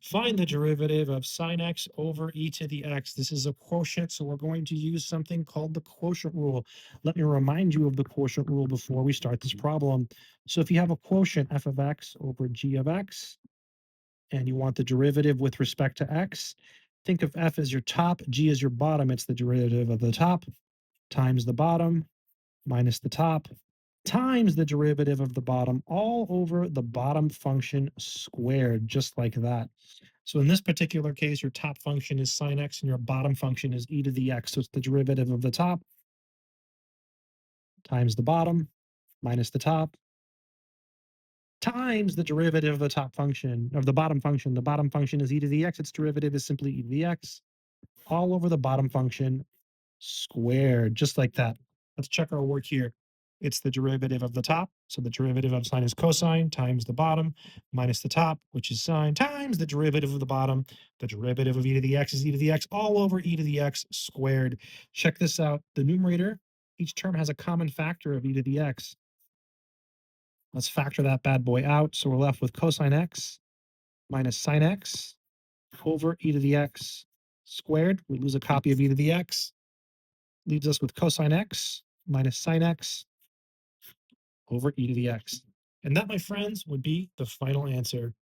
Find the derivative of sine x over e to the x. This is a quotient, so we're going to use something called the quotient rule. Let me remind you of the quotient rule before we start this problem. So if you have a quotient f of x over g of x, and you want the derivative with respect to x, think of f as your top, g as your bottom. It's the derivative of the top times the bottom minus the top times the derivative of the bottom all over the bottom function squared, just like that. So in this particular case, your top function is sine x and your bottom function is e to the x. So it's the derivative of the top times the bottom minus the top times the derivative of the top function of the bottom function. The bottom function is e to the x. Its derivative is simply e to the x all over the bottom function squared, just like that. Let's check our work here. It's the derivative of the top. So the derivative of sine is cosine times the bottom minus the top, which is sine, times the derivative of the bottom. The derivative of e to the x is e to the x all over e to the x squared. Check this out. The numerator, each term has a common factor of e to the x. Let's factor that bad boy out. So we're left with cosine x minus sine x over e to the x squared. We lose a copy of e to the x. Leaves us with cosine x minus sine x over e to the x. And that, my friends, would be the final answer.